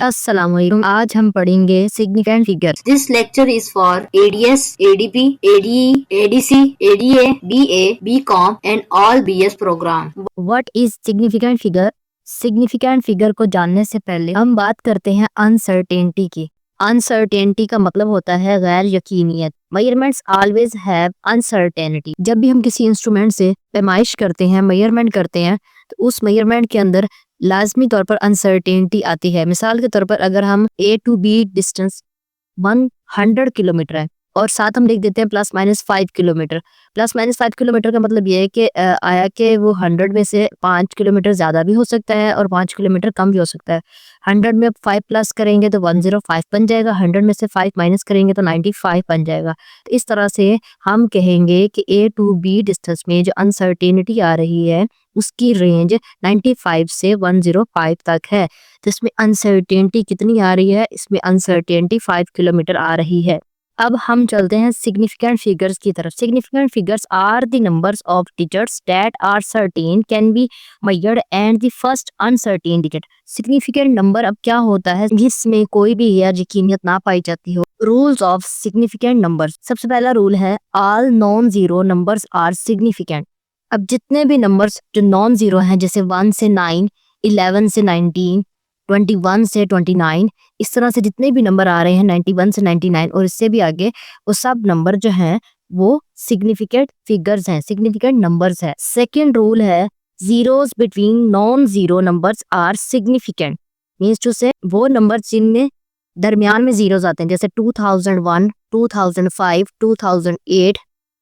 अस्सलाम वालेकुम। आज हम पढ़ेंगे significant figure. This lecture is for ADS, ADP, ADE, ADC, ADA, BA, BCom and all BS program. What is significant figure? Significant figure को जानने से पहले हम बात करते हैं अनसर्टेनिटी की। अनसर्टेनिटी का मतलब होता है गैर यकीनियत। Measurements always have uncertainty. जब भी हम किसी इंस्ट्रूमेंट से पैमाइश करते हैं, मेजरमेंट करते हैं, तो उस मेजरमेंट के अंदर लाजमी तौर पर अनसर्टेनिटी आती है। मिसाल के तौर पर अगर हम A to B distance 100 kilometre है और साथ हम लिख देते हैं +-5 किलोमीटर। +-5 किलोमीटर का मतलब ये है कि आया कि वो 100 में से 5 किलोमीटर ज़्यादा भी हो सकता है और 5 किलोमीटर कम भी हो सकता है। 100 में 5 प्लस करेंगे तो 105 बन जाएगा, 100 में से 5 माइनस करेंगे तो 95 बन जाएगा। तो इस तरह से हम कहेंगे कि A to B डिस्टेंस में जो अनसर्टेनिटी आ रही है उसकी रेंज 95 से 105 तक है। तो इसमें अनसर्टेनिटी कितनी आ रही है? इसमें अनसर्टेनिटी 5 किलोमीटर आ रही है। अब हम चलते हैं सिग्निफिकेंट फिगर्स की तरफ। Significant figures are the numbers of digits that are certain can be measured and the first uncertain digit. Significant number अब क्या होता है जिसमें कोई भी यकीनियत ना पाई जाती हो। Rules of significant numbers. सबसे पहला रूल है all non zero numbers are significant. अब जितने भी नंबर्स जो नॉन जीरो हैं जैसे 1 से 9, 11 से 19, 21 से 29, इस तरह से जितने भी नंबर आ रहे हैं 91 से 99 और इससे भी आगे, वो सब नंबर जो हैं वो सिग्निफिकेंट फिगर्स हैं, सिग्निफिकेंट नंबर्स हैं। सेकंड रूल है zeros between non zero numbers are significant. Means two से वो नंबर जिनमें दरमियान में जीरोस आते हैं जैसे 2001, 2005, 2008,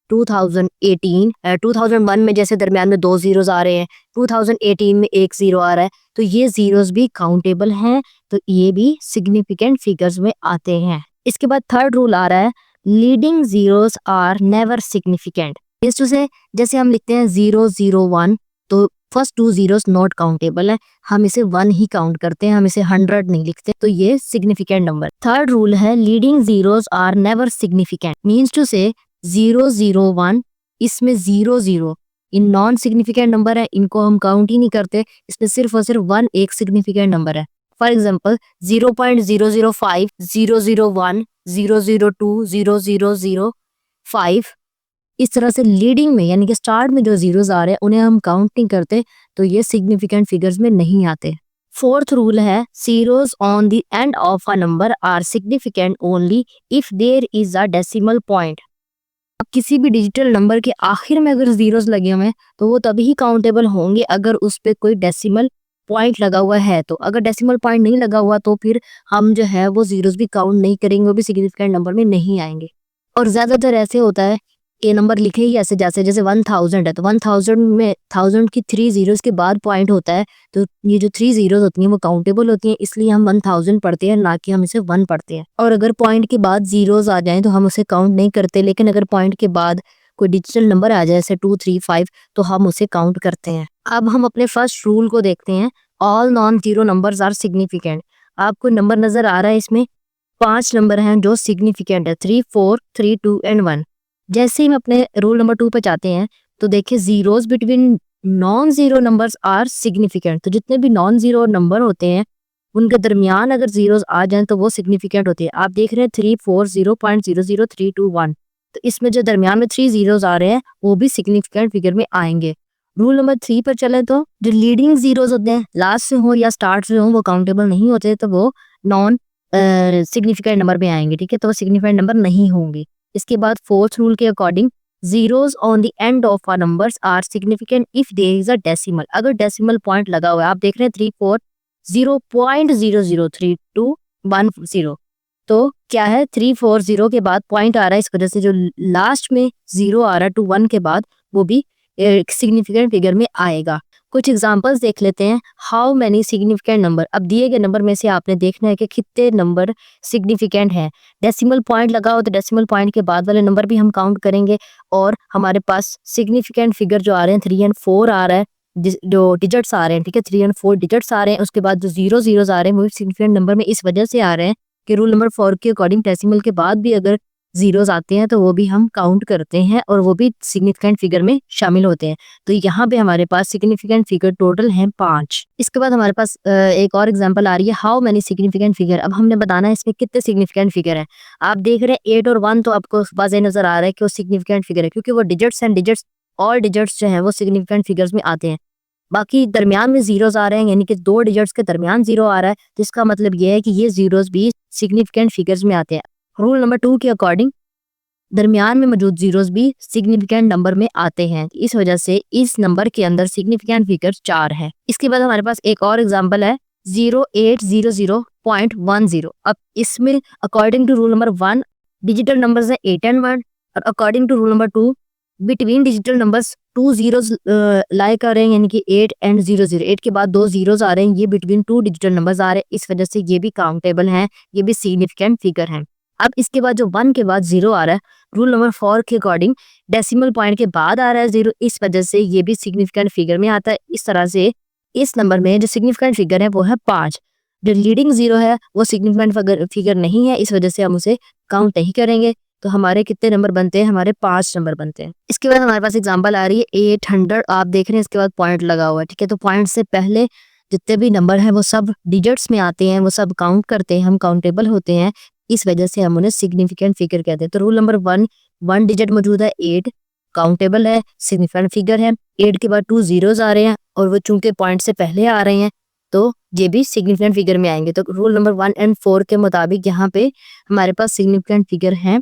2018, 2001 में जैसे दरमियान में 2 जीरोस आ रहे हैं, 2018 में 1 जीरो आ रहा है, तो ये जीरोस भी काउंटेबल हैं, तो ये भी सिग्निफिकेंट फिगर्स में आते हैं। इसके बाद थर्ड रूल आ रहा है leading zeros are never significant. इस से जैसे हम लिखते हैं 001 तो फर्स्ट 2 जीरोस नॉट काउंटेबल है, हम इसे 1 ही काउंट करते हैं, हम इसे 100 नहीं लिखते, तो ये सिग्निफिकेंट नंबर। थर्ड रूल है leading zeros are never significant. Means two से 001 इसमें 00 इन नॉन सिग्निफिकेंट नंबर है, इनको हम काउंट ही नहीं करते, इसमें सिर्फ और सिर्फ 1 एक सिग्निफिकेंट नंबर है। फॉर एग्जांपल 0.005, 001, 002, 0005, इस तरह से लीडिंग में यानी कि स्टार्ट में जो जीरोस आ रहे हैं उन्हें हम काउंट नहीं करते, तो ये सिग्निफिकेंट फिगर्स में नहीं आते। फोर्थ रूल है zeros on the end of a number are significant only if there is a decimal point. अब किसी भी डिजिटल नंबर के आखिर में अगर जीरोस लगे हुए हैं तो वो तभी काउंटेबल होंगे अगर उस पे कोई डेसिमल पॉइंट लगा हुआ है। तो अगर डेसिमल पॉइंट नहीं लगा हुआ तो फिर हम जो है वो जीरोस भी काउंट नहीं करेंगे, वो भी सिग्निफिकेंट नंबर में नहीं आएंगे। और ज्यादातर ऐसे होता है कि नंबर लिखे ही ऐसे जैसे 1000 है तो 1000 में 1000 की 3 जीरोस के बाद पॉइंट होता है, तो ये जो 3 जीरोस होती हैं वो काउंटेबल होती हैं, इसलिए हम 1000 पढ़ते हैं, ना कि हम इसे 1 पढ़ते हैं। और अगर पॉइंट के बाद जीरोस आ जाएं तो हम उसे काउंट नहीं करते, लेकिन अगर पॉइंट के बाद कोई डिजिटल नंबर आ जाए जैसे 2, 3, 5 तो हम उसे काउंट करते हैं। अब हम अपने फर्स्ट रूल को देखते हैं all non zero numbers are significant. आपको नंबर नजर आ रहा है, इसमें 5 नंबर हैं जो सिग्निफिकेंट है, 3, 4, 3, 2 एंड 1। जैसे ही हम अपने रूल नंबर 2 पे जाते हैं तो देखिए zeros between non zero numbers are significant. तो जितने भी नॉन जीरो नंबर होते हैं उनके दरमियान अगर जीरोस आ जाएं तो वो सिग्निफिकेंट होती है। आप देख रहे हैं 3, 4, 0.00, 3, 2, 1, तो इसमें जो दरमियान में 3 जीरोस आ रहे हैं वो भी सिग्निफिकेंट फिगर में आएंगे। रूल नंबर 3 पर चले तो जो लीडिंग जीरोस होते हैं लास्ट से हो या स्टार्ट से हो वो काउंटेबल नहीं होते, तो वो नॉन सिग्निफिकेंट नंबर में आएंगे, ठीक है, तो वो सिग्निफिकेंट नंबर नहीं होंगे। इसके बाद फोर्थ रूल के according zeros on the end of a numbers are significant if there is a decimal. अगर डेसिमल पॉइंट लगा हुआ है, आप देख रहे हैं 3, 4, 0.003210, तो क्या है 340 के बाद पॉइंट आ रहा है, इस वजह से जो लास्ट में 0 आ रहा है 2, 1 के बाद वो भी सिग्निफिकेंट फिगर में आएगा। कुछ एग्जांपल्स देख लेते हैं। How many significant number. अब दिए गए नंबर में से आपने देखना है कि कितने नंबर सिग्निफिकेंट हैं। डेसिमल पॉइंट लगा हो तो डेसिमल पॉइंट के बाद वाले नंबर भी हम काउंट करेंगे, और हमारे पास सिग्निफिकेंट फिगर जो आ रहे हैं 3 और 4 आ रहा है, जो डिजिट्स आ रहे हैं, ठीक है, 3 और 4 डिजिट्स आ रहे हैं। उसके बाद जो जीरोस आ रहे हैं वो सिग्निफिकेंट नंबर में इस वजह से आ रहे हैं कि रूल नंबर 4 के अकॉर्डिंग डेसिमल के बाद भी अगर जीरोस आते हैं तो वो भी हम काउंट करते हैं और वो भी सिग्निफिकेंट फिगर में शामिल होते हैं। तो यहाँ पे हमारे पास सिग्निफिकेंट फिगर टोटल हैं 5। इसके बाद हमारे पास एक और एग्जांपल आ रही है, हाउ मेनी सिग्निफिकेंट फिगर। अब हमने बताना है इसमें कितने सिग्निफिकेंट फिगर है। आप देख रहे हैं 8 और 1 तो आपको वाज़ेह नजर आ रहा है कि वो सिग्निफिकेंट फिगर है, क्योंकि वो digits and digits, all digits जो है वो सिग्निफिकेंट फिगर्स में आते हैं। बाकी दरमियान में जीरोस आ रहे हैं, यानी कि 2 डिजिट्स के दरमियान जीरो आ रहा है, तो इसका मतलब ये है कि ये जीरोस भी सिग्निफिकेंट फिगर्स में आते हैं। रूल नंबर 2 के अकॉर्डिंग दरमियान में मौजूद जीरोस भी सिग्निफिकेंट नंबर में आते हैं। इस वजह से इस नंबर के अंदर सिग्निफिकेंट फिगर 4 है। इसके बाद हमारे पास एक और एग्जांपल है 0800.10। अब इसमें according to rule number 1 digital numbers है 8 and 1, और according to rule number 2 between digital numbers 2 zeros lie कर रहे हैं, यानी कि 8 and 00। 8 के बाद 2 जीरोस आ रहे हैं, ये बिटवीन 2 डिजिटल नंबर्स आ रहे हैं, इस वजह से ये भी काउंटेबल हैं, ये भी सिग्निफिकेंट फिगर हैं। अब इसके बाद जो 1 के बाद 0 आ रहा है, रूल नंबर 4 के अकॉर्डिंग डेसिमल पॉइंट के बाद आ रहा है 0, इस वजह से ये भी सिग्निफिकेंट फिगर में आता है। इस तरह से इस नंबर में जो सिग्निफिकेंट फिगर है वो है 5। जो लीडिंग 0 है वो सिग्निफिकेंट फिगर नहीं है, इस वजह से हम उसे काउंट नहीं करेंगे। तो हमारे कितने नंबर बनते हैं, हमारे 5 नंबर बनते हैं। इसके बाद हमारे पास एग्जांपल आ रही है 800, आप देख रहे हैं इसके बाद पॉइंट लगा हुआ है, ठीक है। तो पॉइंट से पहले जितने भी नंबर हैं वो सब डिजिट्स में आते हैं, वो सब काउंट करते हैं, हम काउंटेबल होते हैं, इस वजह से हम उन्हें सिग्निफिकेंट फिगर कहते हैं। तो रूल नंबर 1 डिजिट मौजूद है 8, काउंटेबल है, सिग्निफिकेंट फिगर है। 8 के बाद 2 जीरोस आ रहे हैं और वो चूंकि पॉइंट से पहले आ रहे हैं तो ये भी सिग्निफिकेंट फिगर में आएंगे। तो रूल नंबर 1 and 4 के मुताबिक यहाँ पे हमारे पास सिग्निफिकेंट फिगर है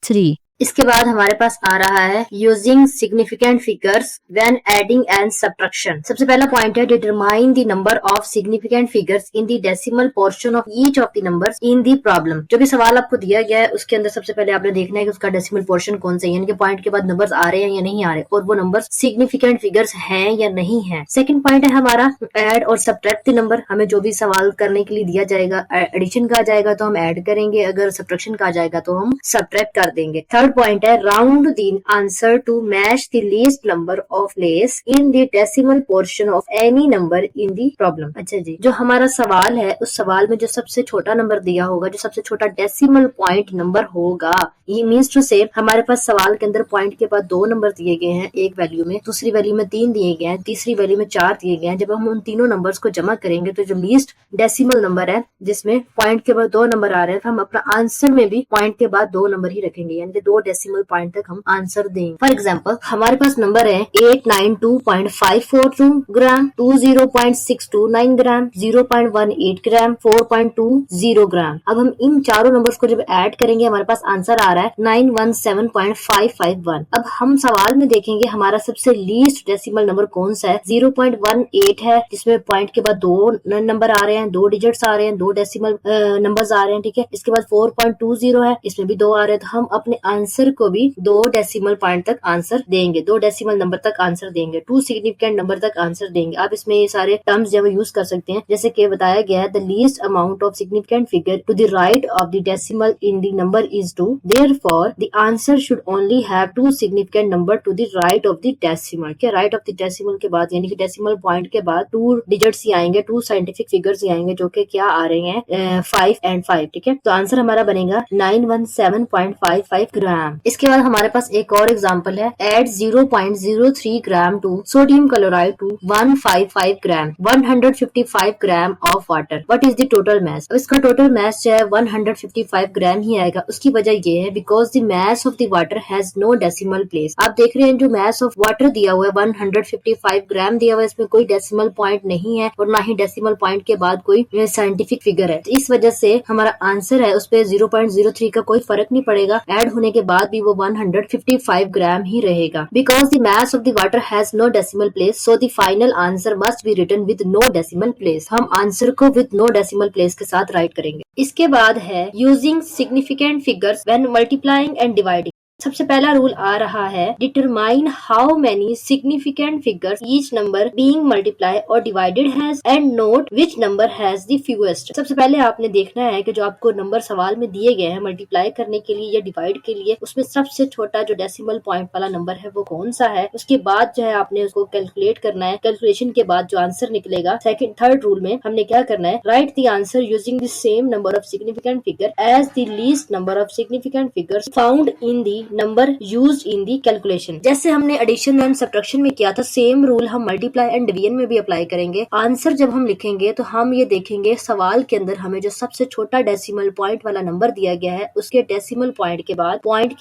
3। इसके बाद हमारे पास आ रहा है using significant figures when adding and subtraction. सबसे पहला पॉइंट है determine the number of significant figures in the decimal portion of each of the numbers in the problem. जो भी सवाल आपको दिया गया है उसके अंदर सबसे पहले आपने देखना है कि उसका डेसिमल पोर्शन कौन सा है, यानी कि पॉइंट के बाद नंबर्स आ रहे हैं या नहीं आ रहे, और वो नंबर्स सिग्निफिकेंट फिगर्स हैं या नहीं है। सेकंड पॉइंट है हमारा ऐड और सब्ट्रैक्ट द नंबर। हमें जो भी सवाल करने के लिए दिया जाएगा, एडिशन का आ जाएगा तो हम ऐड करेंगे, अगर सब्ट्रैक्शन का आ जाएगा तो हम सब्ट्रैक्ट कर देंगे। थर्ड पॉइंट है round the answer to match the least number of place in the decimal portion of any number in the problem. अच्छा जी, जो हमारा सवाल है उस सवाल में जो सबसे छोटा नंबर दिया होगा, जो सबसे छोटा डेसिमल पॉइंट नंबर होगा, ये मीन्स टू से हमारे पास सवाल के अंदर पॉइंट के बाद 2 नंबर दिए गए हैं, एक वैल्यू में, दूसरी वैल्यू में 3 दिए गए हैं, तीसरी वैल्यू में 4 दिए गए हैं। जब हम उन तीनों नंबर्स को जमा करेंगे तो जो लीस्ट डेसिमल नंबर है जिसमें पॉइंट के बाद 2 नंबर आ रहे हैं, तो हम अपना आंसर में भी पॉइंट के बाद 2 नंबर ही रखेंगे, यानी कि 2 डेसिमल पॉइंट तक हम आंसर देंगे। फॉर एग्जाम्पल हमारे पास नंबर है 892.542 ग्राम, 20.629 ग्राम, 0.18 ग्राम, 4.20 ग्राम। अब हम इन चारों नंबर्स को जब ऐड करेंगे हमारे पास आंसर आ रहा है 917.551। अब हम सवाल में देखेंगे हमारा सबसे लीस्ट डेसिमल नंबर कौन सा है, 0.18 है, जिसमें पॉइंट के बाद 2 नंबर आ रहे हैं, 2 डिजिट्स आ रहे हैं, 2 डेसिमल नंबर्स आ रहे हैं, ठीक है। इसके बाद 4.20 है, इसमें भी 2 आ रहे हैं, तो हम अपने आंसर को भी 2 डेसिमल पॉइंट तक आंसर देंगे, 2 डेसिमल नंबर तक आंसर देंगे, 2 सिग्निफिकेंट नंबर तक आंसर देंगे। आप इसमें ये सारे टर्म्स जो यूज कर सकते हैं, जैसे कि बताया गया है the least amount of significant figure to the right of the decimal in the number is 2, therefore the answer should only have 2 significant number to the right of the decimal. क्या right of the decimal के बाद, यानी कि decimal point के बाद 2 digits ही आएंगे, 2 scientific figures ही आएंगे, जो कि क्या आ रहे हैं 5 and 5, ठीक है। तो आंसर हमारा बनेगा 917.55 ग्राम। इसके बाद हमारे पास एक और एग्जांपल है, add 0.03 gram to sodium chloride to 155 gram 155 gram of water, what is the total mass. अब इसका टोटल मास जो है 155 ग्राम ही आएगा। उसकी वजह ये है because the mass of the water has no decimal place. आप देख रहे हैं जो मास ऑफ वाटर दिया हुआ है 155 ग्राम दिया हुआ है, इसमें कोई डेसिमल पॉइंट नहीं है और ना ही डेसिमल पॉइंट के बाद कोई साइंटिफिक फिगर है। तो इस वजह से हमारा आंसर है उस पे 0.03 का कोई फर्क नहीं पड़ेगा, ऐड होने के बाद भी वो 155 ग्राम ही रहेगा। Because the mass of the water has no decimal place, so the final answer must be written with no decimal place. हम आंसर को विद नो डेसिमल प्लेस के साथ राइट करेंगे। इसके बाद है using significant figures when multiplying and dividing. सबसे पहला रूल आ रहा है, determine how many significant figures each number being multiply और divided has and note which number has the fewest. सबसे पहले आपने देखना है कि जो आपको नंबर सवाल में दिए गए हैं मल्टीप्लाई करने के लिए या डिवाइड के लिए, उसमें सबसे छोटा जो डेसिमल पॉइंट वाला नंबर है वो कौन सा है। उसके बाद जो है आपने उसको कैलकुलेट करना है। कैलकुलेशन के बाद जो आंसर निकलेगा, थर्ड रूल में हमने क्या करना है, write the answer using the same number of significant figure as the least number of significant figures found in the number used in the calculation. जैसे हमने एडिशन एंड सब्ट्रैक्शन में किया था, सेम रूल हम मल्टीप्लाई एंड डिवीजन में भी apply करेंगे। Answer जब हम लिखेंगे तो हम ये देखेंगे सवाल के अंदर हमें जो सबसे छोटा डेसिमल पॉइंट वाला नंबर दिया गया है, उसके डेसिमल पॉइंट के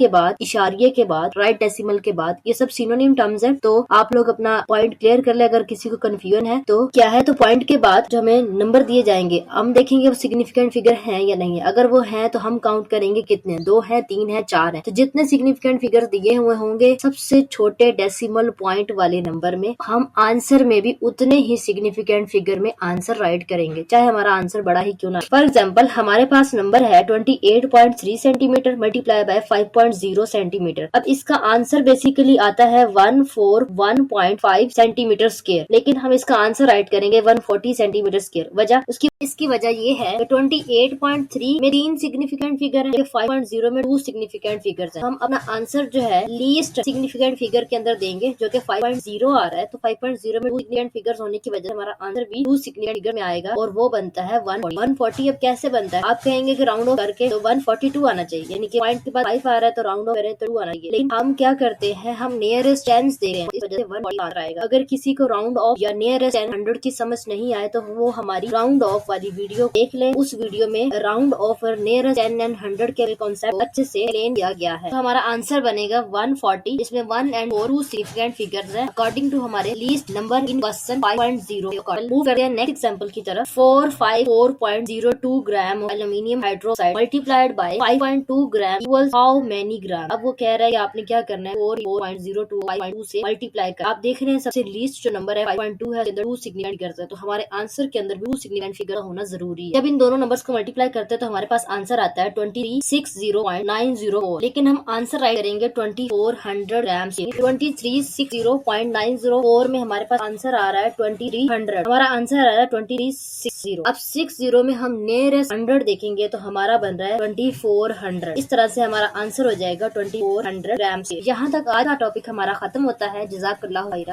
बाद इशारिये के बाद राइट डेसिमल के बाद, ये सब सिनोनिम टर्म्स है। तो आप लोग अपना पॉइंट क्लियर कर ले। अगर किसी को कंफ्यूजन है तो क्या है, तो पॉइंट के बाद जो हमें नंबर दिए जाएंगे हम देखेंगे वो सिग्निफिकेंट फिगर है या नहीं है। अगर वो है तो हम काउंट करेंगे कितने, 2 है, 3 है, 4 है। तो जितने सिग्निफिकेंट फिगर दिए हुए होंगे सबसे छोटे डेसिमल पॉइंट वाले नंबर में, हम आंसर में भी उतने ही सिग्निफिकेंट फिगर में आंसर राइट करेंगे, चाहे हमारा आंसर बड़ा ही क्यों ना। फॉर एग्जाम्पल हमारे पास नंबर है 28.3 सेंटीमीटर मल्टीप्लाई बाय 5.0 सेंटीमीटर। अब इसका आंसर बेसिकली आता है 141.5 सेंटीमीटर स्क्वायर, लेकिन हम इसका आंसर राइट करेंगे 140 सेंटीमीटर स्क्वायर। इसकी वजह ये है कि 28.3 में 3 सिग्निफिकेंट फिगर है, 5.0 में 2 सिग्निफिकेंट फिगर्स हैं। हम अपना आंसर जो है लीस्ट सिग्निफिकेंट फिगर के अंदर देंगे, जो कि 5.0 आ रहा है। तो 5.0 में 2 सिग्निफिकेंट फिगर्स होने की वजह से हमारा आंसर भी 2 सिग्निफिकेंट फिगर में आएगा और वो बनता है 140। अब कैसे बनता है, आप कहेंगे कि राउंड ऑफ करके तो 142 आना चाहिए, यानी कि पॉइंट के बाद 5 आ रहा है तो राउंड ऑफ करें तो 2 आना चाहिए। लेकिन हम क्या करते हैं, हम नियरेस्ट टेंस दे रहे हैं, इस वजह से 140 आ आएगा। अगर किसी को राउंड ऑफ या नियरेस्ट 100 की समझ नहीं आए तो वो हमारी राउंड ऑफ वाली वीडियो देख लें। उस वीडियो में राउंड ऑफ और नियरेस्ट 10 एंड 100 के कॉन्सेप्ट अच्छे से एक्सप्लेन किया गया है। तो हमारा आंसर बनेगा 140, इसमें 1 and 4 सिग्निफिकेंट फिगर्स हैं अकॉर्डिंग टू हमारे least number in question 5.0। Move करते हैं नेक्स्ट एग्जांपल की तरफ। 454.02 gram aluminium hydroxide multiplied by 5.2 gram equals how many gram. अब वो कह रहा है कि आपने क्या करना है, 4.02 5.2 से मल्टीप्लाई कर। आप देख रहे हैं सबसे लीस्ट जो नंबर है 5.2 है, अंदर 2 सिग्निफिकेंट फिगर्स है, तो हमारे आंसर के अंदर भी 2 सिग्निफिकेंट फिगर होना जरूरी है। जब इन दोनों नंबर्स को मल्टीप्लाई करते हैं तो हमारे पास आंसर आता है 2360.904, लेकिन हम आंसर राइट करेंगे 2400 ग्राम से। 2360.904 में हमारे पास आंसर आ रहा है 2300, हमारा आंसर आ रहा है 2360। अब 60 में हम नियरेस्ट 100 देखेंगे तो हमारा बन रहा है 2400। इस तरह से हमारा आंसर हो जाएगा 2400 ग्राम से। यहाँ तक आज का टॉपिक हमारा खत्म होता है। जज़ाकल्लाह खैरा।